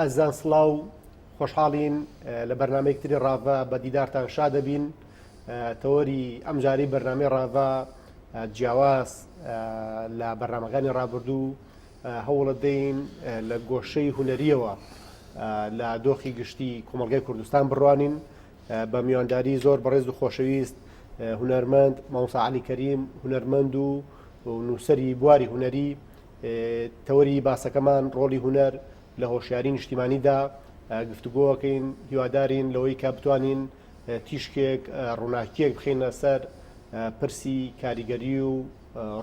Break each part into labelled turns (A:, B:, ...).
A: ئازان سڵاو خۆشحاڵین لە بەرنمەیەکتری ڕاڤە بە دیدارتان شا دەبین. تەوەری ئەمجاری بەرنامەی ڕاڤە جیاواز لە بەرنمەکانی ڕابردوو هەوڵە دەین لە گۆشەی هونەریەوە لە دۆخی گشتی کۆمەڵگەی کوردستان بڕوانین بە میوانداری زۆر بەڕێز و خۆشەویست هونەرمەند مامۆستا عەلی کەریم، هونەرمەند و نووسەری بواری هونەری. تەوەری باسەکەمان ڕۆڵی هونەر لە هۆشیاری نیشتیمانیدا گفتوگۆکەین، هیوادارین لەوەی کە بتوانین تیشکێک ڕووناکیەک بخینە سەر پرسی کاریگەری و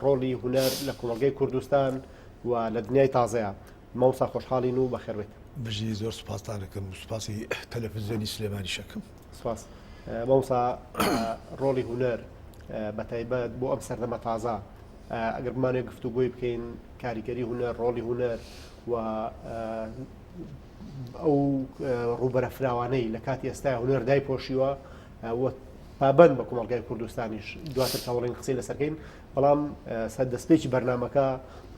A: ڕۆڵی هونەر لە کۆمەڵگەی کوردستان و لە دنیای تازەیە. مامۆستا خۆشحاڵین و بەخێربێت.
B: بژی زۆر سوپاسان دەکەم و سوپاسی تەلەڤیزیۆنی سلێمانی شەکەم.
A: سوپاس. مامۆستا ڕۆڵی هونەر بەتایبەت بۆ ئەم سەردەمە تازە ئەگەر بمانێت گفتوگۆی بکەین کاریگەری هونەر، ڕۆڵی هونەر و ئەو ڕوبەرەفراوانەی لە کاتی ئێستا هونەر دایپۆشیوە پابەند بە کۆمەڵگای کوردستانیش دواتر تاوەڵین قسەی لەسەرکەین، بەڵام سەردەستپێکی بەرنمەکە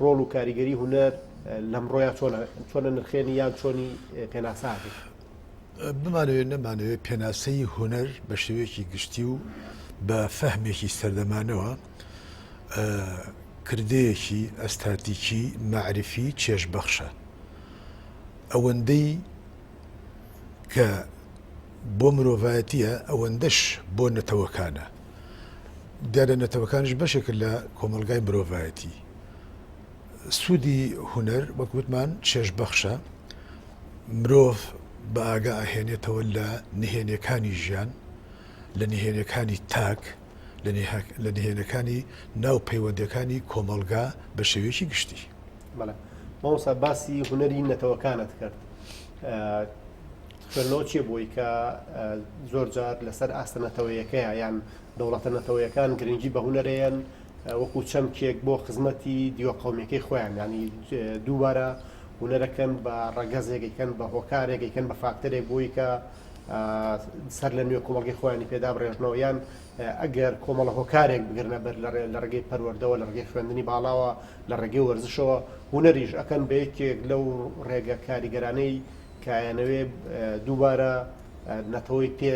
A: ڕۆڵ و کاریگەری هونەر لەمڕۆیە چۆنە نرخێنی یان چۆنی پێناساکە؟
B: بمانەوێت نەمانەوێت پێناسەی هونەر بە شێوەیەکی گشتی و بە فەهمێکی سەردەمانەوە کردەیەکی ئەستاتیکی معرفی چێژبەخشە. ئەوەندەی کە بۆ مرۆڤایەتیە ئەوەندەش بۆ نەتەوەکانە. دیارە نەتەوەکانش بەشێک لە کۆمەڵگای مرۆڤایەتی. سوودی هونەر وەکوتمان چێژبەخشە، مرۆڤ بە ئاگا ئاهێنێتەوە لە نهێنیەکانی ژیان، لە نهێنیەکانی تاک، لە نهێنەکانی ناو پەیوەندەکانی کۆمەڵگا بە شێوەیەکی گشتی.
A: مامۆستا باسی هونەری نەتەوەکانت کرد. خوێندنەوە چیە بۆی کە زۆر جار لەسەر ئاستە نەتەوەیەکەیە یان دەوڵەتە نەتەوەیەکان گرنگی بە هونەرەیەن وەکو چەمکێک بۆ خزمەتی دیوە قەومیەکەی خۆیان، ینی دووبارە هونەرەکەن بە ڕەگەزێکیکەن، بە هۆکارێکیکەن، بە فاکتەرێک بۆی کە سەر لە نوێ کۆمەڵگەی خۆیانی پێدا بڕێژنەوە، یان ئەگەر کۆمەڵە هۆکارێک بگرنە بەر لە ڕێگەی پەروەردەوە، لە ڕێگەی خوێندنی باڵاوە، لە ڕێگەی وەرزشەوە، هونەریش ئەکەن بە یەکێک لەو ڕێگە کاریگەرانەی کایانەوێ دووبارە نەتەوەی پێ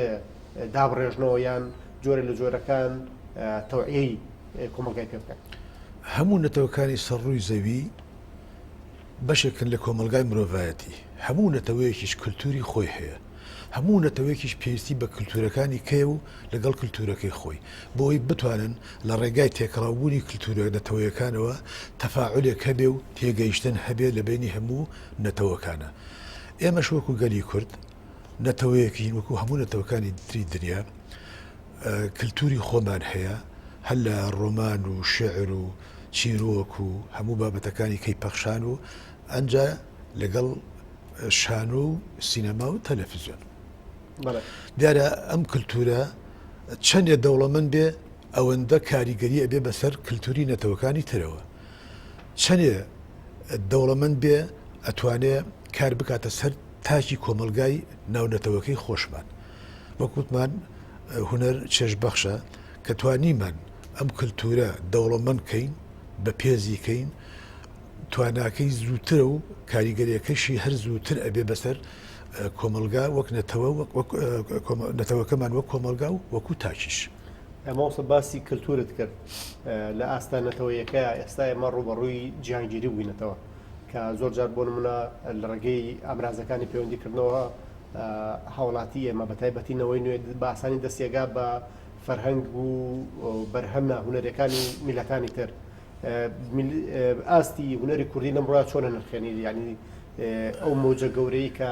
A: دابڕێژنەوە یان جۆرە لە جۆرەکان تەوعیەی کۆمەڵگای پێ بکەن.
B: هەموو نەتەوەکانی سەرڕووی زەوی بەشێکن لە کۆمەلگای مرۆڤایەتی. هەموو نەتەوەیەکیش کللتوری خۆی هەیە، هەموو نەتەوەیەکیش پێویستی بە کللتورەکانی کێ و لەگەڵ کللتورەکەی خۆی بۆی بتوانن لە ڕێگای تێکەڵاوبوونی کللتورە نەتەوەیەکانەوە تەفاعولێک هەبێ و تێگەیشتن هەبێ لە بینی هەموو نەتەوەکانە. ئێمەش وەکو گەلی کورد نەتەوەیەکین وەکو هەموو نەتەوەکانی تری دنیا کللتوری خۆمان هەیە، هەل لە ڕۆمان و شێعر و چیرۆک و هەموو بابەتەکانی کەی پەخشان و ئەنجا لەگەڵ شانۆ و سینەما و تەلەڤیزیۆن. دیارە ئەم کللتورە چەندێ دەوڵەمەند بێ ئەوەندە کاریگەری ئەبێ بەسەر کللتوری نەتەوەکانی ترەوە، چەندێ دەوڵەمەند بێ ئەتوانێ کار بکاتە سەر تاکی کۆمەلگای ناونەتەوەکەی خۆشمان. وەکوتمان هونەر چێژبەخشە کە توانیمان ئەم کللتورە دەوڵەمەندکەین بە پێزیکەین، تواناکەی زووترە و کاریگەریەکەشی هەر زووتر ئەبێ بەسەر کۆمەلگا وەک نەتەوەکەمان وەک کۆمەلگا و وەکو تاکیش.
A: مامۆستا باسی کللتورت کرد لە ئاستا نەتەوەیەکە ئێستا ئێمە ڕوبەڕووی جیهانگیری بووینەتەوە کە زۆر جار بۆ نمونە لە ڕێگەی ئامرازەکانی پەیوەندیکردنەوە هاوڵاتی ئێمە بەتایبەتینەوەی نوێ بە ئاسانی دەستێگا بە فەرهەنگ و بەرهەمە هونەرەکانی میلەتانی تر. ئاستی هونەری کوردی لەمڕۆیە چۆنە نرخێنی؟ یعنی ئەو مۆجە گەورەی کە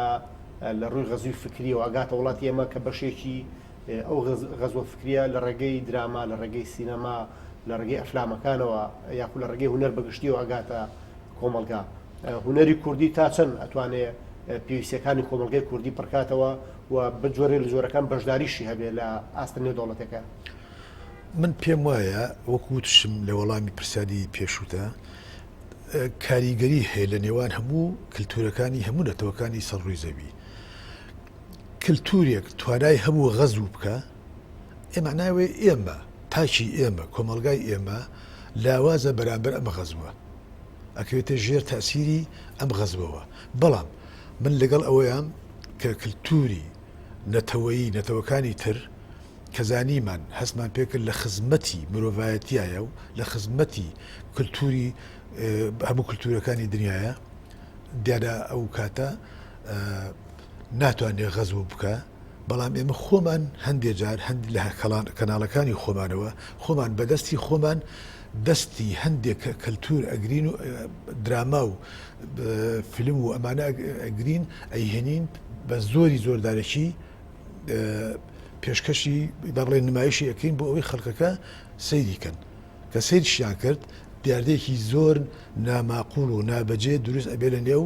A: لە ڕووی غەزوی فکری و ئاگاتە وڵاتی ئێمە کە بەشێکی ئەو غەزوە فکریە لە ڕێگەی دراما، لە ڕێگەی سینەما، لە ڕێگەی ئەفلامەکانەوە یاخو لە ڕێگەی هونەر بەگشتی و ئاگاتە کۆمەلگا. هونەری کوردی تا چەند ئەتوانێت پێویستیەکانی کۆمەلگای کوردی پڕکاتەوە و بە جۆرێ لە جۆرەکان بەشداریشی هەبێت لە ئاستە نێودەوڵەتەکە؟
B: من پێم وایە وەکوتشم لە وەڵامی پرسیاری پێشووتە کاریگەری هەیە لە نێوان هەموو کللتورەکانی هەموو نەتەوەکانی سەرڕووی زەوی. کللتورێک توانای هەموو غەزوو بکە، ئێمە ناوێ ئێمە تاکی ئێمە کۆمەلگای ئێمە لاوازە بەرامبەر ئەمە غەزوە، ئەکەوێتە ژێر تاسیری ئەم غەزوەوە. بەڵام من لەگەڵ ئەوەیان کە کللتوری نەتەوەکانی تر کەزانیمان هەستمان پێکرد لە خزمەتی مرۆڤایەتیایە و لە خزمەتی کللتوری هەموو کللتورەکانی دنیاە دیارە ئەو کاتە ناتوانێت غەزو بکە بەڵام ئێمە خۆمان هەندێک جار هەندی لە کەناڵەکانی خۆمانەوە خۆمان بەدەستی خۆمان دەستی هەندێک کللتور ئەگرین و دراما و فیلم و ئەمانە ئەگرین ئەیهێنین بە زۆردارێکی پێشکەشی بەڵێ نمایشی ئەەکەین بۆ ئەوەی خەڵکەکە سەیریکەن کە سەیریشیان کرد دیاردەیەکی زۆر ناماقول و نابەجێ دروست ئەبێ لە نێو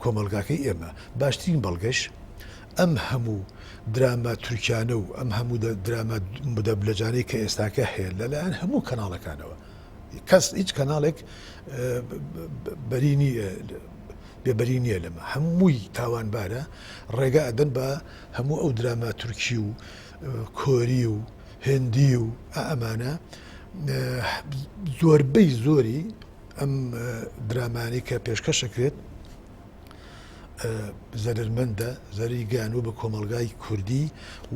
B: کۆمەلگاکەی ئێمە باشترین بەڵگەش ئەم هەموو دراما تورکیانە و ئەم هەموو دراما مدەبلەجانەی کە ئێستاکە هەیە لەلایەن هەموو کەناڵەکانەوە کەس هیچ کەناڵێک بێبەری نییە لەمە هەمووی تاوانبارە ڕێگا ئەدەن بە هەموو ئەو دراما تورکی و کۆری و هندی و ئەمانە زۆربەی زۆری ئەم درامانی کە پێشکەشەکرێت زەرمەندە زەری گیانوە بە کۆمەلگای کوردی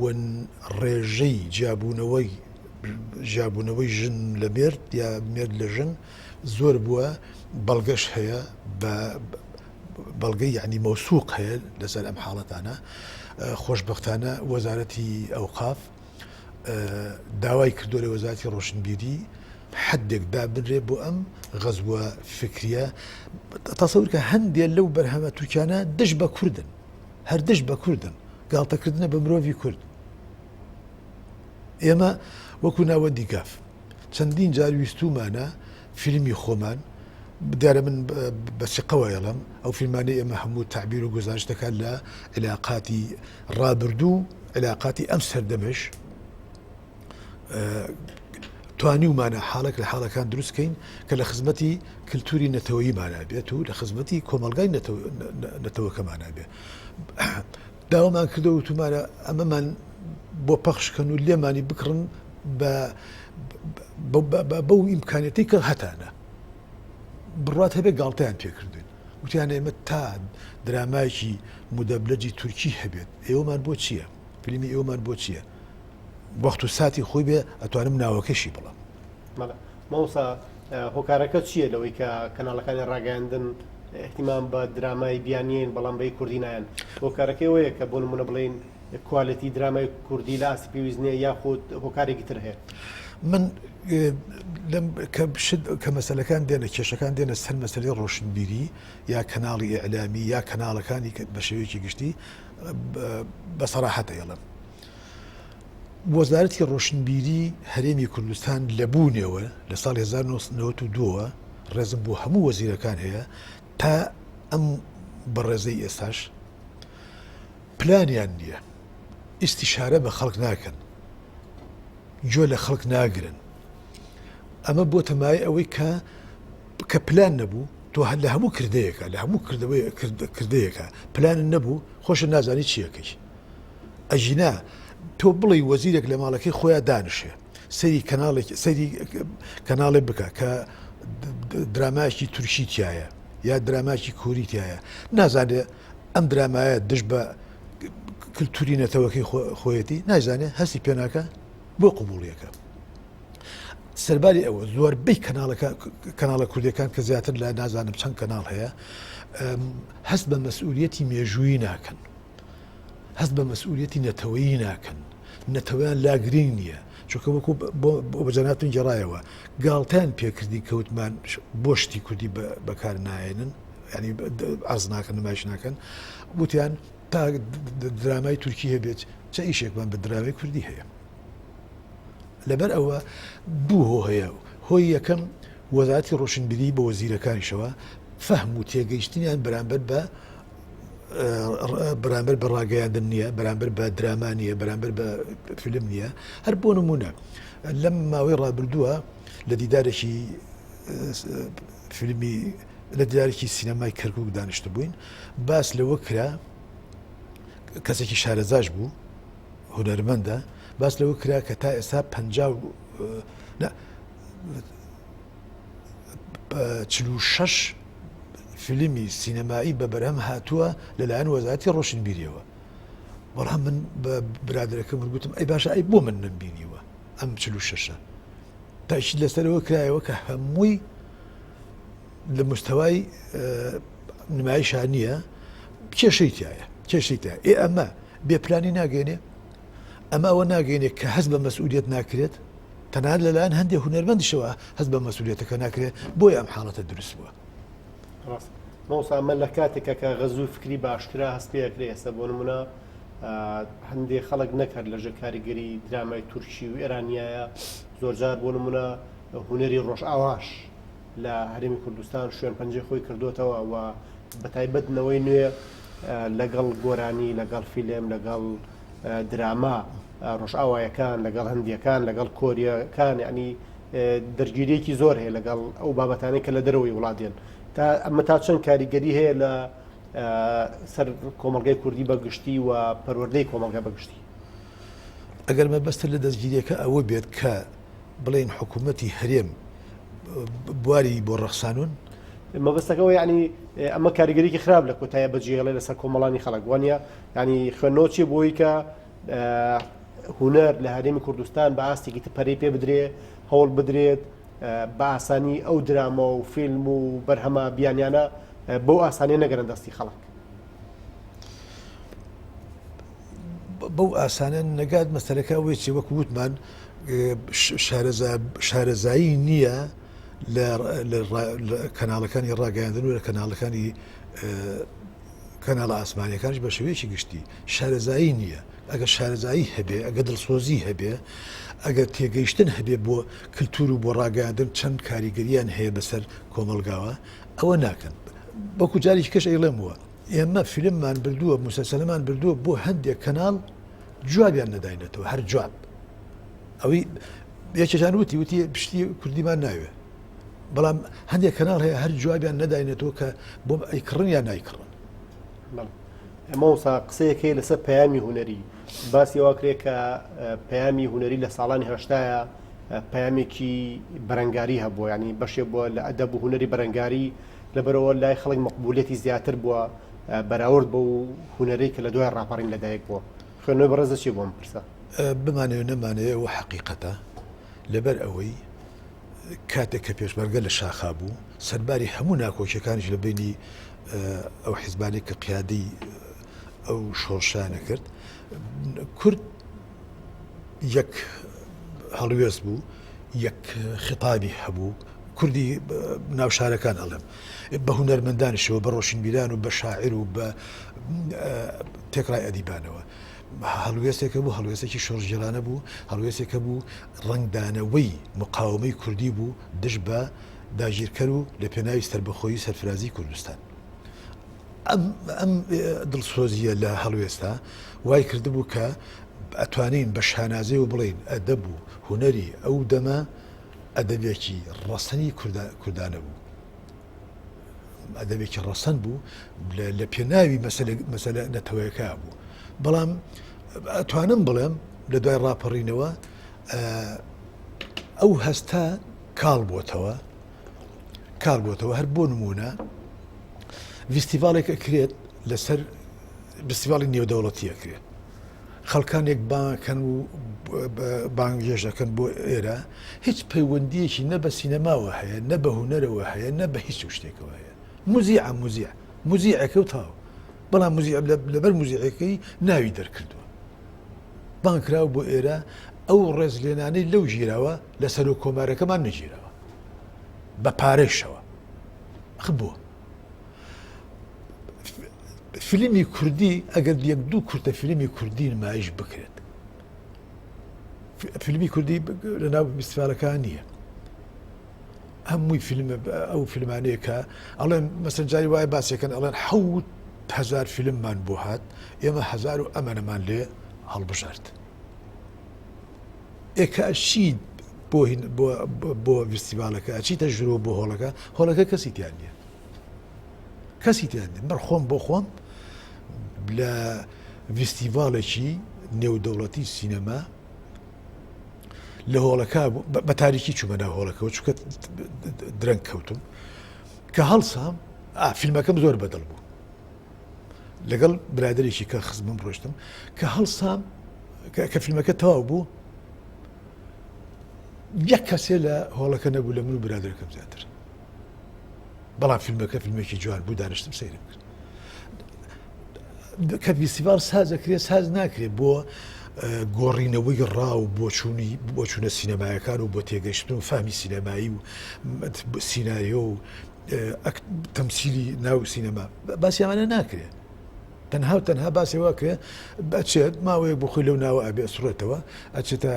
B: و ڕێژەی ژیابوونەوەی ژن لە مێرد یا مێرد لە ژن زۆر بووە بەڵگەش هەیە بە بەڵگەی یعنی مەوسوق هەیە لەسەر ئەم حاڵەتانە خۆشبەختانە وەزارەتی ئەوقاف داوای کردو لە وەزارەتی ڕۆشنبیری حدێک دابنرێ بۆ ئەم غەزوە فکریە تەسەور کە هەندێ لەو بەرهەمە تورکیانە دەش بە کوردن هەر دەش بە کوردن گاڵتەکردنە بە مرۆڤی کورد ئێمە وەکو ناوە دیگاف چەندین جار ویستومانە فیلمی خۆمان دیارە من بەسیقەوە ئێڵم ئەو فیلمانەی ئێمە هەموو تعبیر و گزارش دەکات لە علاقاتی ڕابردوو علاقاتی ئەم سەردەمەش توانیومانە حاڵێک لە حاڵەکان دروستکەین کە لە خزمەتی کللتوری نەتەوەییمانە بێت و لە خزمەتی کۆمەلگای نەتەوەکەمانە بێ داوامان کردەوە وتمانە ئەمەمان بۆ پەخشکەن و لێمانی بکڕن بەو ئیمکانەتی کە هەتانە بڕات هەبێ گاڵتەیان پێکردوین وتیانە ئێمە تا درامایکی مدەبلەجی تورکی هەبێت ئێوەمان بۆ چییە؟ فیلمی ئێوەمان بۆ چییە؟ وەخت و ساتی خۆی بێ ئەتوانم ناوەکەشی بڵم
A: ماوسا هۆکارەکە چییە لەوەی کە کەناڵەکانی ڕاگەاندن احتیمام بە درامای بیانیین بەڵام بەی کوردی نایەن هۆکارەکەی وەیە کە بۆ نمونە بڵێن کوالەتی درامای کوردی لە ئاستی پێویستنیە یاخود هۆکارێکی تر هەیە
B: من کە مەسەلەکان دێنە کێشەکان دێنە سەر مەسەلەی ڕۆشنبیری یا کەناڵی ئیعلامی یا کەناڵەکانی بە شێوەیەکی گشتی بەسەراحەت ئێڵم وەزارەتی ڕۆشنبیری هەرێمی کوردستان لەبوونەوە لە ساڵی 1992 ڕێزم بۆ هەموو وەزیرەکان هەیە تا ئەم بەڕێزەی ئێستاش پلانیان نییە ئیستیشارە بە خەڵک ناکەن جۆ لە خەڵک ناگرن ئەمە بۆ تەمای ئەوەی کە پلان نەبوو تۆ لە هەموو کردەیەکە لە هەموو کردەیەکە پلان نەبوو خۆشە نازانی چیەکەی ئەژینا تۆ بڵی وەزیرێک لە ماڵەکەی خۆیان دانیشێ سەیری کەناڵێک بکە کە درامایکی تورکی تایە یا دراماکی کووری تایە نازانێ ئەم درامایە دش بە کللتوری نەتەوەکەی خۆیەتی نایزانێ هەستی پێناکە بۆ قوبوڵیەکە سەرباری ئەوە زۆربەی کەناڵە کوردەکان کە زیاتر لە نازانم چەند کەناڵ هەیە هەست بە مەسئولیەتی مێژوویی ناکەن هەست بە مەسئولیەتی نەتەوەیی ناکەن نەتەوەیان لاگرنگ نییە چونکە وەکو بۆ بەجاناتون جێڕایەوە گاڵتەیان پێکردی کەوتمان بۆ شتی کوردی بەکار نایێنن ینی ئەرز ناکەن نمایش ناکەن وتیان تا درامای تورکی هەبێت چه ئیشێکمان بە درامای کوردی هەیە لەبەر ئەوە دوو هۆ هەیە هۆی یەکەم وەزارەتی ڕۆشنبیری بە وەزیرەکانیشەوە فەهم و تێگەیشتنیان بەرامبەر بە ڕاگەیاندن نییە بەرامبەر بە دراما نیە بەرامبەر بە فیلم نییە هەر بۆ نمونە لەم ماوەی ڕابردووە لە دیدارێکی فیلمی لە دیدارێکی سینەمای کەرکووک دانیشتە بووین باس لەوە کرا کەسێکی شارەزاش بوو هونەرمەندە باس لەوە کرا کە تا ئێستا 46 فیلمی سینەمایی بە بەرهەم هاتووە لەلایەن وەزارەتی ڕۆشنبیریەوە. بەڵام من بە برادرەکەم گوتم ئەی باشە ئەی بۆ من نەمبینیوە ئەم 46 تاکید لەسەرەوە کرایەوە کە هەمووی لە مستەوای نمایشا نییە، کێشەی تایە ئەمە بێپلانی ناگەێنێ، ئەمە ئەوە ناگەێنێت کە هەست بە مەسئولیت ناکرێت، تەنانەت لەلایەن هەندێک هونەرمەندیشەوە هەست بە مەسئولیتەکە ناکرێت، بۆی ئەم حاڵەتە دروست بووە.
A: مۆسا من لە کاتێکە کە غەزوو فکری باشکرا هەست پێکرێ ئێستا بۆ نمونە هەندێک خەڵک نەکرد لەژە کاریگەری درامای تورکی و ئێرانیایە زۆرجار بۆ نمونە هونەری ڕۆژئاواش لە هەرێمی کوردستان شوێن پەنجەی خۆی کردوتەوە و بەتایبەتنەوەی نوێ لەگەڵ گۆرانی لەگەڵ فیلم لەگەڵ دراما ڕۆژئاوایەکان لەگەڵ هەندیەکان لەگەڵ کۆریەکان ینی دەرگیرێکی زۆر هەیە لەگەڵ ئەو بابەتانەی کە لە دەرەوەی وڵاتێن ئەمە تا چەند کاریگەری هەیە لە سەر کۆمەڵگەی کوردی بەگشتی و پەروەردەی کۆمەڵگە بەگشتی.
B: ئەگەر مەبەستە لە دەستگیریەکە ئەوە بێت کە بڵێن حکوومەتی هەرێم بواری بۆ ڕەخسانون،
A: مەبەستەکەەوە ینی ئەمە کاریگەریکی خراپ لە کۆتایە بەجێڵێ لەسەر کۆمەڵانی خەڵک وانە ینی خوێندنەوەی بۆی کە هونەر لە هەرێمی کوردستان بە ئاستێکی پەرەی پێ بدرێ هەوڵ بدرێت بە ئاسانی ئەو درامە و فیلم و بەرهەمە بیانیانە بەو ئاسانی نەگەرن دەستی خەڵک.
B: بەو ئاسانە نەگات مەسەلەکە وێکی وەکو وتمان شارەزایی نییە لە کەناڵەکانی ڕاگەاندن و لە کەناڵەکانی کەناڵە ئاسمانیەکانش بە شێوەیەکی گشتی شارەزایی نییە. ئەگەر شارەزایی هەبێ، ئەگە دڵسۆزی هەبێ، ئەگەر تێگەیشتن هەبێ بۆ کللتور و بۆ ڕاگەاندن چەند کاریگەریان هەیە بەسەر کۆمەلگاوە ئەوە ناکەن. بەکو جارێکی کەش ئەیڵێمەوە ئێمە فیلممان بردووە موسەسەلەمان بردووە بۆ هەندێک کەناڵ جوابیان نەداینێتەوە هەر جواب ئەوەی یەکێکیان وتی پشتی کوردیمان ناوێ، بەڵام هەندێک کەناڵ هەیە هەر جوابیان نەداینێتەوە کە بۆ ئەیکڕن یان نایکڕن.
A: ئەمەوسا قسەیەکەی لەسەر پەیامی هونەری باسی واکرێت کە پەیامی هونەری لە ساڵانی هەشتایە پەیامێکی بەرەنگاری هەبووە، ینی بەشێ بووە لە ئەدەب و هونەری بەرەنگاری لەبەرەوە لای خەڵک مەقبولێتی زیاتر بووە بەراورد بە و هونەرەی کە لە دوای ڕاپەڕین لەدایک بووە. خوێنەوەی بەڕێزە چی بۆم پرسە؟
B: بمانەوە نەمانەیە و حەقیقەتە لەبەر ئەوەی کاتێک کە پێشمەرگە لە شاخا بوو سەرباری هەموو ناکۆکیەکانیش لە بینی ئەو حیزبانی کە قیادەی ئەو شۆڕشانە کرد، کورد یەک هەڵوێز بوو، یەک خیتابی هەبوو، کوردی ناوشارەکان ئەڵێم بە هونەرمەندانیشەوە بە ڕۆشنبیران و بە شاعر و بە تێکڕای ئەدیبانەوە هەڵوێستێکە بوو، هەڵوێستێکی شۆڕژێرانە بوو، هەڵوێستێکە بوو ڕنگدانەوەی مقاومەی کوردی بوو دژ بە داگیرکەر و لە پێناوی سەربەخۆیی سەرفرازی کوردستان. ئەم دڵسۆزیە لە هەڵوێستا وای کردبوو کە ئەتوانین بە شانازێ و بڵین ئەدەب و هونەری ئەو دەمە ئەدەبێکی ڕەسەنی کوردانە بوو، ئەدەبێکی ڕەسەن بوو لە پێناوی مەسەلە نەتەوەیەکە بوو. بەڵام ئەتوانم بڵێم لە دوای ڕاپەڕینەوە ئەو هەستا کاڵ بۆتەوە هەر بۆ نمونە فیستیڤالێک ئەکرێت لەسەر فیستیڤاڵی نێودەوڵەتی ئەکرێت، خەڵکانێک بانکەن و بانگێژ دەکەن بۆ ئێرە هیچ پەیوەندیەکی نە بە سینەماوە هەیە، نە بە هونەرەوە هەیە، نە بە هیچ شتێکەوە هەیە. موزیعەکە و تاو، بەڵام لەبەر موزیعەکەی ناوی دەرکردووە بانکراوە بۆ ئێرە ئەو ڕێزلێنانەی لەو ژیراوە لە سەر و کۆمارەکەمان نەژیرەوە بە پارەیشەوە. بۆ فیلمی کوردی ئەگەر یەک دوو کورتە فیلمی کوردی نمایش بکرێت، فیلمی کوردی لەناو فیستیڤالەکان نییە، هەمووی ئەو فیلمانەیە کە ئەڵێن مەسەن جاری وایە باسیەکەن ئەڵێن 7,000 فیلممان بۆ هات، ئێمە 1000 و ئەمەنەمان لێ هەڵبژارد. ئێکە ئەچیت بۆ فیستیڤالەکە، ئەچیتە ژرۆ بۆ هۆڵەکە کەسی تیان نییە، بەرخۆم بۆ خۆم لە فیستیڤالێکی نێودەوڵەتی سینەما لە هۆڵەکە بە تاریکی چوومە ناو هۆڵەکەەوە چونکە درەنگ کەوتم کە هەڵسام فیلمەکەم زۆر بەدڵ بوو لەگەڵ برادێکی کە خزمم ڕۆشتم کە هەڵسام کە فیلمەکە تەواو بوو یەک کەسێ لە هۆڵەکە نەبوو لە من و برادەکەم زیاتر بەڵام فیلمەکە فیلمێکی جوان بوو دانیشتم سەیرم کرد کە فیستیڤال ساز دەکرێت ساز ناکرێت بۆ گۆڕینەوەی ڕاو بۆ چوونە سینەمایەکان و بۆ تێگەشتن و فامی سینەمایی و سیناریۆ و تەمسیلی ناو سینەما باسی ئەمانە ناکرێت تەنها باسی واکرێ بچێت ماوەیەک بۆ خۆی لەو ناوە ئەبێ سوڕێتەوە ئەچێتە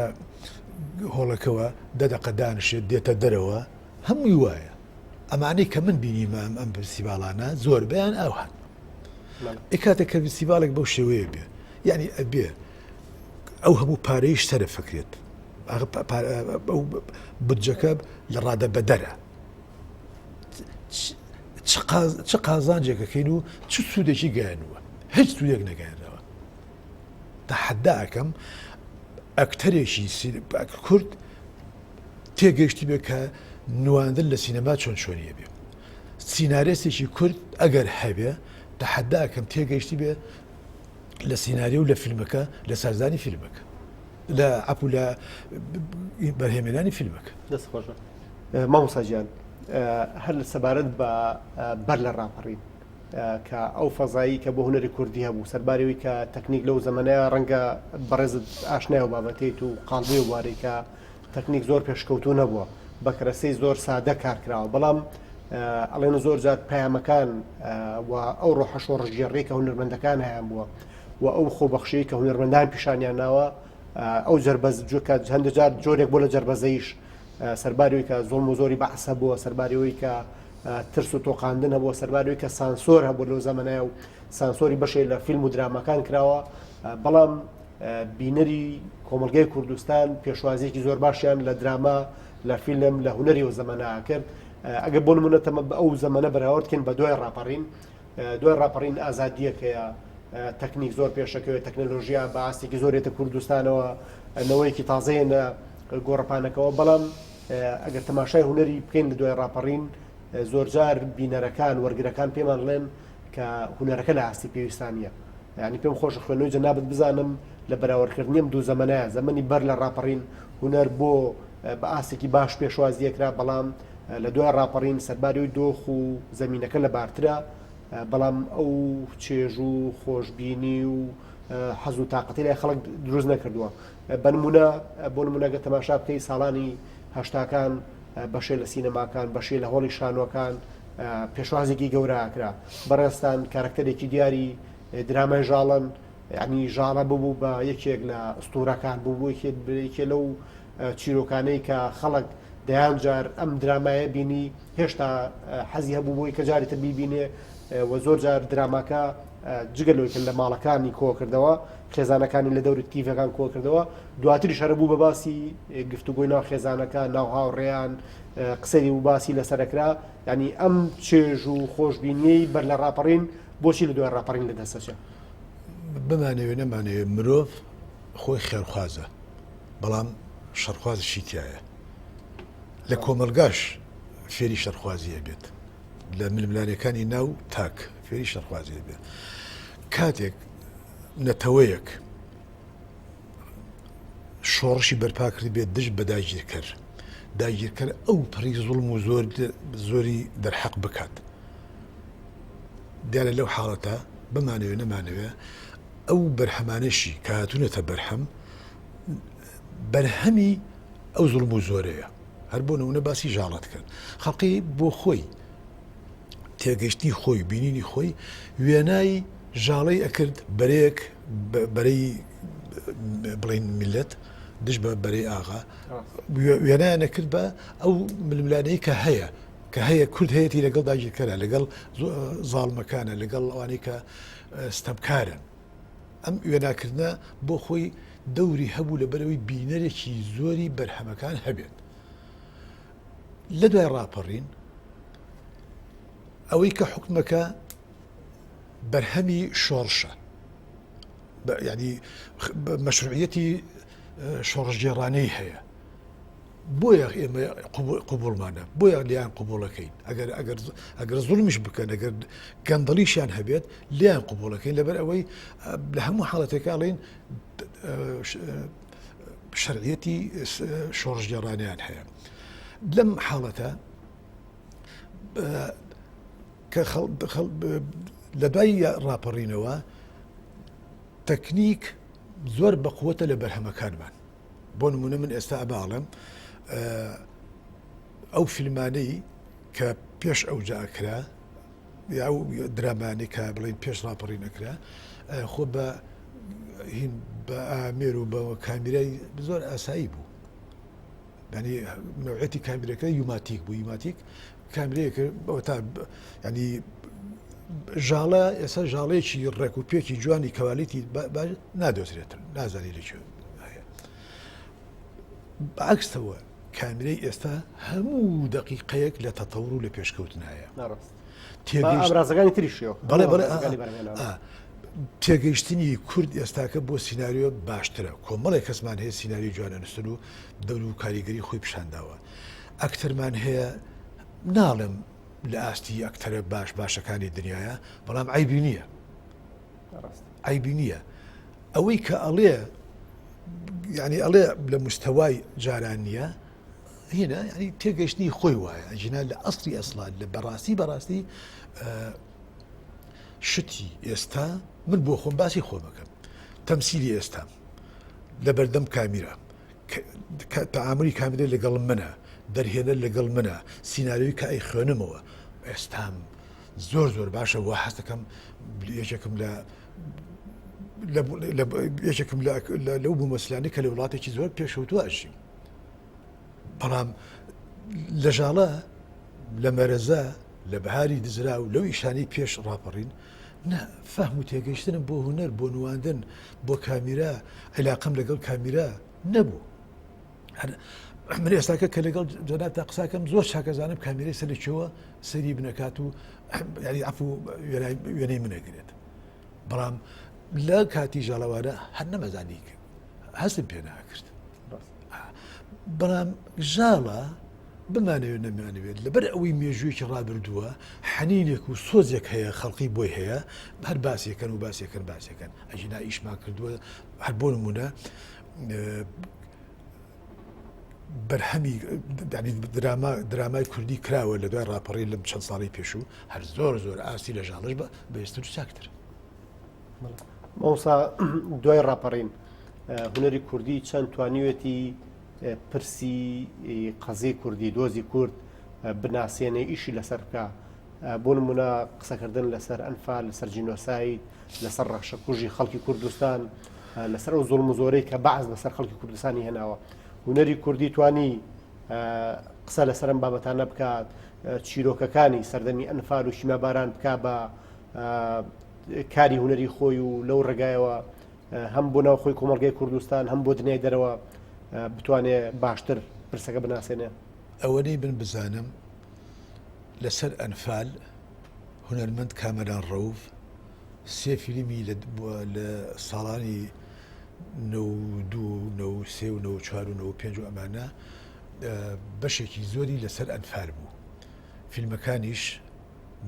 B: هۆڵەکەوە دەدەقە دانشێت دێتە دەرەوە هەمووی وایە ئەمانەی کە من بینیمە ئەم فستیڤالانە زۆر بەیان ئاوهان کاتێک کە فستیڤالێک بەو شێوەیە بێ یعنی ئەبێ ئەو هەموو پارەیش سەرە فکرێت بودجەکە لە ڕادە بەدەرە چ قازانجێکەکەین و چ سوودێکی گەیانوە هیچ سوودێک نەگەیانەوە تەحەداکەم ئەکتەرێکی کورد تێگەشتی بێ کە نواندن لە سینەما چۆن چۆنیە بێ سینارێستێکی کورد ئەگەر هەبێ تەحەداکەم تێگەشتی بێ لە سیناریۆ و لە فیلمەکە لە سازانی فیلمەکە لە ئەپ و لە بەرهێمێنانی فیلمەکە
A: دەست خۆشە مامۆستاجیان هەر لە سەبارەت بە بەر لە ڕاپەڕین کە ئەو فەزایی کە بۆ هونەری کوردی هەبوو سەربارەوەی کە تەکنیک لەو زەمانەیە ڕەنگە بەڕێزت ئاشنای و بابەتیت و قاڵبووی و وارەی کە تەکنیک زۆر پێشکەوتوو نەبووە بە کەرەسەی زۆر سادە کارکراوە بەڵام ئەڵێن زۆر جات پەیامەکان و ئەو ڕۆحەش و ڕژگەڕێی کە هونەرمەندەکان هەیان بووە و ئەو خۆبەخشەی کە هونەرمەندان پیشانیان ناوە ئەو جەربەز هەندێک جار جۆرێک بۆ لە جەربەزەیش سەرباریەوەی کە زۆڵم و زۆری بەعسە بووە سەرباریەوەی کە ترس و تۆقاندن هەبووە سەرباریەوەی کە سانسۆر هەبوو لەو زەمانەیە و سانسۆری بەشێ لە فیلم و درامەکان کراوە بەڵام بینەری کۆمەلگای کوردستان پێشوازیەکی زۆر باشیان لە دراما لە فیلم لە هونەری و زەمانە کرد ئەگە بۆ نمونە تەمە بە ئەو زەمانە بەراوردکەن بە دوای ڕاپەڕین ئازادیەکەیە تەکنیک زۆر پێشەکەوێت تەکنەلۆژیا بە ئاستێکی زۆرێتە کوردستانەوە نەوەیەکی تازەیە گۆڕەپانەکەەوە بەڵام ئەگەر تەماشای هونەری بکەین لە دوای ڕاپەڕین زۆرجار بینەرەکان وەرگرەکان پێمان لێن کە هونەرەکە لە ئاستی پێویستانیە یعنی پێم خۆش خوێنەوەی جەنابەت بزانم لە بەراوردکردنیم دوو زەمانەیە زەمەنی بەر لە ڕاپەڕین هونەر بۆ بە ئاستێکی باش پێشوازیەکرا بەڵام لە دوای ڕاپەڕین سەرباری و دۆخ و زەمینەکە لە بارترە بەڵام ئەو چێژ و خۆشببینی و حەز و تااقەتی لای خەڵک دروست نەکردووە بەنمونە بۆ نمونەگە تەماشا بکەی ساڵانی هەشتاکان بەشێ لە سینەماکان بەشێ لە هۆڵی شانۆکان پێشوازێکی گەورەکرا بەڕێستان کارکتەرێکی دیاری درامای ژاڵن ینی ژاڵە ببوو بە یەکێک لە ئستورەکان بوو یەکێ لەو چیرۆکانەی کە خەڵک دەیان جار ئەم درامایە بینی هێشتا حەزی هەبوو بۆی کە جاری تر بیبینێ و زۆر جار دراماکە جگەلەوەی لە ماڵەکانی کۆکردەوە خێزانەکانی لە دەوری تیڤەکان کۆکردەوە دواتری شەرە بوو بە باسی گفتوگۆی ناو خێزانەکان ناو هاوڕێیان قسەی و باسی لەسەرەکرا ینی ئەم چێژ و خۆشببینیەی بەر لە ڕاپەڕین بۆچی لە دوای ڕاپەڕین لەدەستەچە
B: بمانەوێ نەمانەوێ مرۆڤ خۆی خێرخوازە بەڵام شەرخوازشی تایە لە کۆمەلگاش فێری شەرخوازیە بێت لە ململانەکانی ناو تاک فێری شەرخوازیە بێت کاتێک نەتەوەیەک شۆڕشی بەرپاکردی بێت دژ بە داگیرکەر ئەو پڕی زوڵم و زۆری دەرحەق بکات دیارە لەو حاڵەتە بمانەوێ نەمانەوێ ئەو بەرهەمانەشی کە هاتوونەتە بەرهەم بەرهەمی ئەو زوڵم و زۆرەیە هەر بۆ نمونە باسی ژاڵەت کرد خەڵقی بۆ خۆی تێگەشتی خۆی بینینی خۆی وێنای ژاڵەی ئەکرد بەرەیەک بەرەی بڵین میلەت دش بە بەرەی ئاغا وێنایە نەکرد بە ئەو ململانەی کە هەیە کورد هەیەی لەگەڵ داگیرکەرە لەگەڵ زاڵمەکانە لەگەڵ ئەوانەی کە ستەمکارن ئەم وێناکردە بۆ خۆی دەوری هەبوو لە بەرەوەی بینەرێکی زۆری بەرهەمەکان هەبێت لە دوای ڕاپەڕین ئەوەی کە حکومەکە بەرهەمی شۆڕشە ینی مەشروعیەتی شۆڕژگێڕانەی هەیە بۆیە ئێمە قوبوڵمانە بۆیە لیان قوبوڵەکەین ئەگەر زوڵمیش بکەن ئەگەر گەندەڵیشیان هەبێت لیان قوبوڵەکەین لەبەر ئەوەی لە هەموو حاڵەتێکاڵین شەرعیەتی شۆڕژگەڕانیان هەیە لەم حاڵەتە کە لە دوای ڕاپەڕینەوە تەکنیک زۆر بەقووەتە لە بەرهەمەکانمان بۆ نمونە من ئێستا ئەباڵم ئەو فیلمانەی کە پێش ئەو جاکرا یا ئەو درامانی کە بڵین پێش ڕاپەڕی نەکرا خۆ بە هین بە ئامێر و بە کامیرای زۆر ئاسایی بوو ینی نوعەتی کامیرەکە یوماتیک بوو یوماتیک کامیرەیەکە تا ینی ژاڵە ئێستا ژاڵەیەکی ڕێک و پێکی جوانی کەوالیتی نادۆزرێتن نازانی لەکوێ هەیە بەعکسەوە کامیرەی ئێستا هەموو دقیقەیەک لە تەتەور و لە پێشکەوتن هەیە
A: ئامرازەکانی تریشیەوە
B: بەڵێ تێگەیشتنی کورد ئێستاکە بۆ سینناریۆ باشترە کۆمەڵی کەسمان هەیە سینناریو جوانە نووسن و دەور و کاریگەری خۆی پیشانداوە ئەکتەرمان هەیە ناڵم لە ئاستی ئەکتەرە باشەکانی دنیاە بەڵام عیبی نییە عیبی نییە ئەوەی کە ئەڵێ ینی ئەڵێ لە مستەوای جاران نییە هینە ینی تێگەشتنی خۆی وایە ئەجینا لە ئەسڵی ئەسڵات لە بەڕاستی شتی ئێستا من بۆ خۆم باسی خۆمەکەم تەمسیلی ئێستا لە بەردەم کامیرە تەعاملی کامیرە لەگەڵ منە دەرهێنە لەگەڵ منە سینناریۆی کە ئەی خوێنمەوە ئێستام زۆر باشە وا حەز دەکەم یەکێکم لەو بوومەسلانی کە لە وڵاتێکی زۆر پێشەوتوە ئەژیم بەڵام لە ژاڵە لە مەرەزە لە بەهاری دزرا و لەو ئیشانی پێش ڕاپەڕین فەهم و تێگەیشتنم بۆ هونەر بۆ نواندن بۆ کامیرا علاقەم لەگەڵ کامیرا نەبوو من ئێستاکە کە لەگەڵ جەناب تا قساکەم زۆر چاکەزانم کامیرەی سەر لەکوێوە سەری بنەکات و ینی عەفو وێنەی منەگرێت بەڵام لە کاتی ژاڵەوانە هەر نەمەزانی هەستم پێ ناکرد بەڵام ژاڵە بمانەوێت نەمانەوێت لەبەر ئەوەی مێژوویەکی ڕابردووە حەنینێک و سۆزێک هەیە خەڵقی بۆی هەیە هەر باسیەکەن و باسیەکەن ئەژینا ئیشمان کردووە هەر بۆ نمونە بەرهەمی درامای کوردی کراوە لە دوای ڕاپەڕی لەم چەند ساڵی پێشوو هەر زۆر ئاستی لە ژاڵش بەێستتر چاکتر
A: مەوسا دوای ڕاپەڕین هونەری کوردی چەند توانیوێتی پرسی قەزەی کوردی دۆزی کورد بناسیێنێ ئیشی لەسەر بکە بۆ نمونە قسەکردن لەسەر ئەنفال لەسەر جینۆساید لەسەر ڕەخشەکوژی خەڵکی کوردستان لەسەر ئەو زوڵم و زۆرەی کە بەعز لەسەر خەڵکی کوردستانی هێناوە هونەری کوردی توانی قسە لەسەر ئەم بابەتانە بکات چیرۆکەکانی سەردەمی ئەنفال و شیمەباران بکا بە کاری هونەری خۆی و لەو ڕێگایەوە هەم بۆ ناو خۆی کۆمەڵگەی کوردستان هەم بۆ دنیای دەرەوە بتوانێت باشتر پرسەکە بناسێنێ
B: ئەوەنەی من بزانم لەسەر ئەنفال هونەرمەند کامەران ڕەوف سێ فیلمی لە ساڵانی 92 93 و 94 و 95 و ئەمانە بەشێکی زۆری لەسەر ئەنفال بوو فیلمەکانیش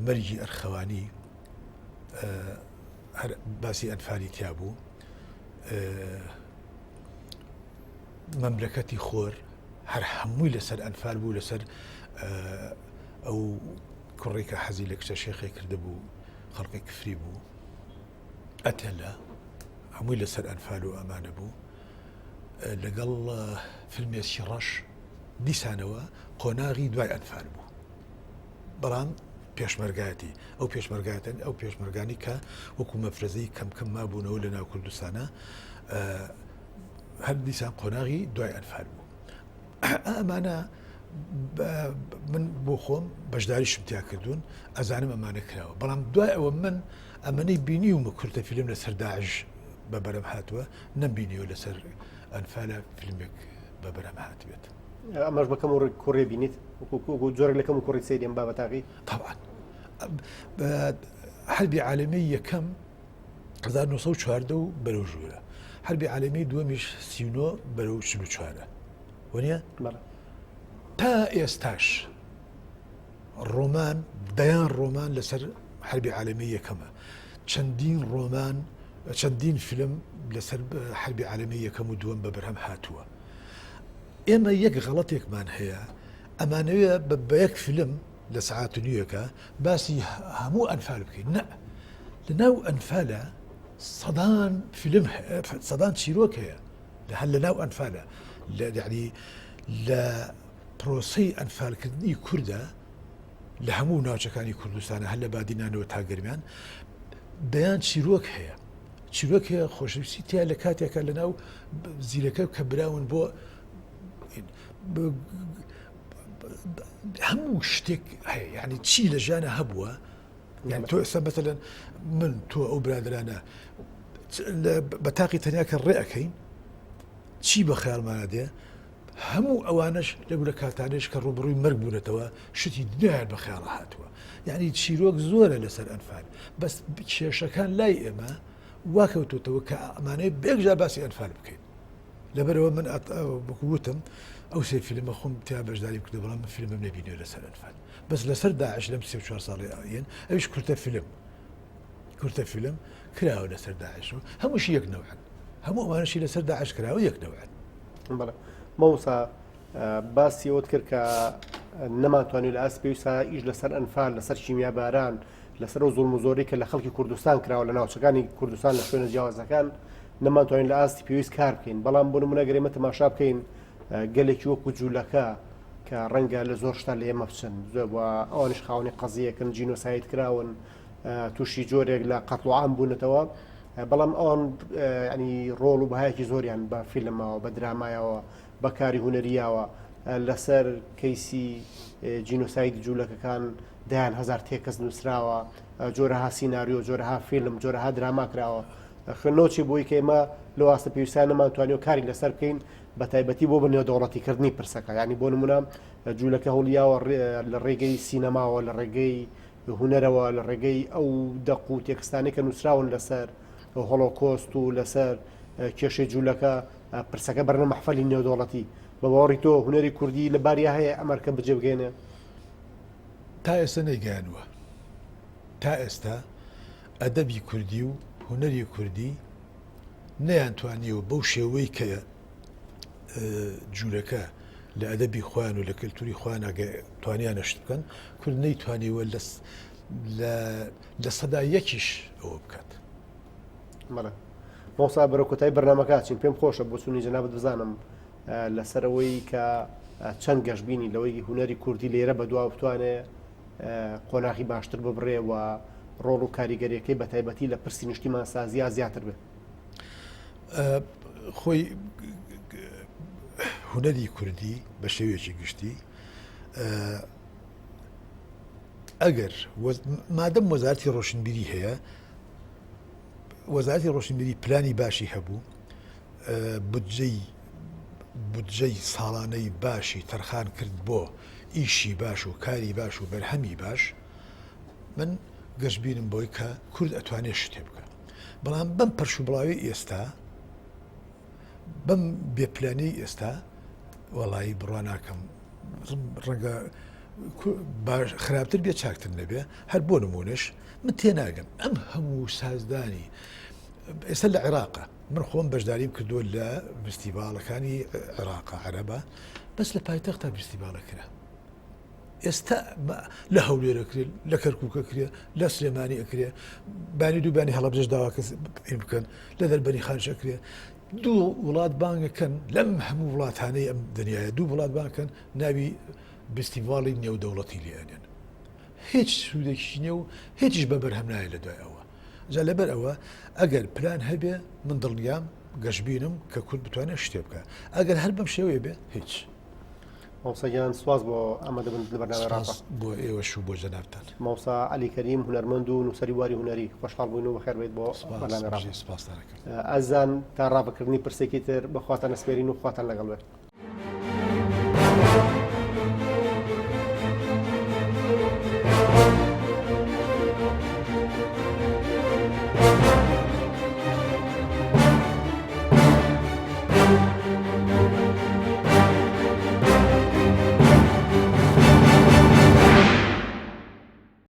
B: مەرجی ئەرخەوانی هەر باسی ئەنفالی تیا بوو مەملەکەتی خۆر هەر هەمووی لەسەر ئەنفال بوو لەسەر ئەو کوڕێکە حەزی لە کچە شێخی کرده بوو خەڵقی کفری بوو ئەتەلە هەمووی لەسەر ئەنفال و ئەمانە بوو لەگەڵ فیلمێکی ڕەش دیسانەوە قۆناغی دوای ئەنفال بوو بەڵام پێشمەرگایەتی ئەو پێشمەرگایەتن ئەو پێشمەرگانی کە وەکو مەفرەزەی کەم مابوونەوە لە ناو کوردستانە هەر دیسان قۆناغی دوای ئەنفال بوو ئەمانە من بۆ خۆم بەشداری شمتیا کردوون ئەزانم ئەمانە کراوە بەڵام دوای ئەوە من ئەمەەی بینی و کورتە فیلم لەسەر داعش بەبەرەم هاتووە نەمبینیەوە لەسەر ئەنفالە فیلمێک بەبەرەم هاتوێت
A: ئەمەش بەکەم و کوڕێ بینیت جۆرە لەکەم و کوڕی سەیرێن بابەتاقی
B: طبعا حربی عالەمی یەکەم 1940 و بەرەو ژوورە حربی عالەمی دووەمیش 39 بەرەو 44 وەنیە تا ئێستاش ڕۆمان دەیان ڕۆمان لەسەر حربی عالەمی یەکەمە چەندین ڕۆمان چەندین فیلم لەسەر حربی عالەمی یەکەم و دووەم بە بەرهەم هاتووە ئێمە یەک غەڵەتێکمان هەیە ئەمانەوێ بە یەک فیلم لە سەعات و نیوەکە باسی هەموو ئەنفال بکەین نە لەناو ئەنفالە سەدان فیلم سەدان چیرۆک هەیە هەر لەناو ئەنفالە یعنی لە پرۆسەی ئەنفالکردنی کووردە لە هەموو ناوچەکانی کوردستانە هەر لە بادینانەوە تا گەرمیان دەیان چیرۆک هەیە چیرۆک هەیە خۆشەویستی تیا لە کاتێکە لەناو زیرەکە کە براون بۆ هەموو شتێک هەیە یعنی چی لە ژیانە هەبووە یعنی تۆ ئێستا مەتەلەن من تۆ ئەو برادرانە بە تاقی تەنیا کە ڕێەکەین چی بە خەیاڵمانە دێ هەموو ئەوانش لەبوو لە کاتانش کە ڕوبڕووی مەرگ بوونەتەوە شتی دنیایان بە خەیاڵە هاتووە یعنی چیرۆک زۆرە لەسەر ئەنفال بەس کێشەکان لای ئێمە واکەوتوتەوە کە ئەمانەیە بێکجا باسی ئەنفال بکەین لەبەرەوە من وتم ئەو سێ فیلمە خۆم تیا بەشداری کردو بەڵام من فیلمم نەبینیوە لەسەر ئەنفال بەس لەسەر داعش لەم 34 ساڵی ئاین ئەویش کورتە فیلم کراوە لەسەر داعش و هەمووشی یەک نەوعن هەموو ئەوانشی لەسەر داعش کراوە یەک نەوعن
A: بەڵێ مەوسا باسی ئەوت کرد کە نەماتوانێت لە ئاست پێویستە ئیش لەسەر ئەنفال لەسەر شیمیا باران لەسەر ئەو زوڵم و زۆرەی کە لە خەڵکی کوردستان کراوە لە ناوچەکانی کوردستان لە شوێنە جیاوازەکان نەماتوانین لە ئاستی پێویست کار بکەین بەڵام بۆ نمونە گەرێمە تەماشا بکەین گەلێکی وەکو جوولەکە کە ڕەنگە لە زۆر شتا لە ئێمە بچن زۆر بە ئەوانش خاوەنی قەزیەکەن جینۆساید کراون تووشی جۆرێک لە قەتڵ و عام بوونەتەوە بەڵام ئەوان ینی ڕۆڵ و بەهایەکی زۆریان بە فیلمەوە بە درامایەوە بەکاری هونەریاوە لەسەر کەیسی جینۆساید جوولەکەکان دایان هەزار تێکەس نووسراوە جۆرەها سیناریۆ جۆرەها فیلم جۆرەها دراما کراوە خوێندنەوەی بۆی کە ئێمە لە واستە پێویستیان نەمانتوانێت کاری لەسەر بکەین بە تایبەتی بۆ بنێو دەوڵەتیکردنی پرسەکە ینی بۆ نمونە جوولەکە هەوڵیاوە لە ڕێگەی سینەماوە لە ڕێگەی هونەرەوە لە ڕێگەی ئەو دەق و تێکستانی کە نووسراون لەسەر هۆڵۆکۆست و لەسەر کێشەی جوولەکە پرسەکە بەرنە مەحفەلی نێودوڵەتی بە باوەڕی تۆ هونەری کوردی لە باریا هەیە ئەمەرکە بجێبگەێنێ
B: تا ئێستا نەیگەیانوە تا ئێستا ئەدەبی کوردی و هونەری کوردی نەیانتوانیەوە بەو شێوەی کە جوولەکە لە ئەدەبی خوان و لە کللتوری خواناگە توانیان نەشت بکەن کورد نەیتوانیوە لە سەدا یەکیش ئەوە بکات
A: بەڵێ مۆسا بەرە کۆتایی بەرنامەکە چین پێم خۆشە بۆ سونی جەنابەت بزانم لەسەرەوەی کە چەند گەشتبینی لەوەی هونەری کوردی لێرە بە دواوە بتوانێت قۆناغی باشتر ببڕێ و ڕۆڵ و کاریگەریەکەی بە تایبەتی لە پرسی نیشتیمان سازیە زیاتر بێت
B: خۆی هونەری کوردی بە شێوێکی گشتی ئەگەر مادەم وەزارەتی ڕۆشنبیری هەیە وەزارەتی ڕۆشنبیری پلانی باشی هەبوو بودجەی ساڵانەی باشی تەرخان کرد بۆ ئیشی باش و کاری باش و بەرهەمی باش من گەشتبینم بۆی کە کورد ئەتوانێت شتێ بکە بەڵام بەم پەرشوبڵاوی ئێستا بەم بێپلانی ئێستا وەڵایی بڕوان ناکەم ڕەنگە خراپتر بێ چاکتر نەبێ هەر بۆ نمونش من تێناگەم ئەم هەموو سازدانی ئێستا لە عێراقە من خۆم بەشداریم کردووە لە فستیڤالەکانی عێراقا عەرەبە بەس لە پایتەختە فستیڤالە کرا ئێستا لە هەولێرە کرێ لە کەرکووکە کرێ لە سلێمانی ئەکرێ بانی دووبانی هەڵەبجەش داوا کەس بکەن لە دەربەری خانشە کرێ دوو وڵات بانگەکەن لەم هەموو وڵاتانەی ئەم دنیاە دوو وڵات بانکەن ناوی فستیڤاڵی نێودەوڵەتی لێنێن هیچ سوودێکی نییە و هیچیش بە بەرهەم نایە لە دوای ئەوە جا لەبەر ئەوە ئەگەر پلان هەبێ من دڵنیام گەشتبینم کە کورد بتوانێت شتێ بکە ئەگەر هەر بەم شێوەیە بێ هیچ
A: مۆسەگیان سواز بۆ ئەمە دەبن لە بەرنامە ڕاستە
B: بۆ ئێوەش و بۆ جەنابتان
A: مۆسا عەلی کەریم هونەرمەند و نووسەری واری هونەری خۆشحاڵ بووین و بەخێر بێت بۆ بەرنامە ڕاستە
B: سپاس دەکەم
A: ئەزان تا ڕابکردنی پرسێکی تر بەخواتان ئەسپێرین و خواتان لەگەڵ بێت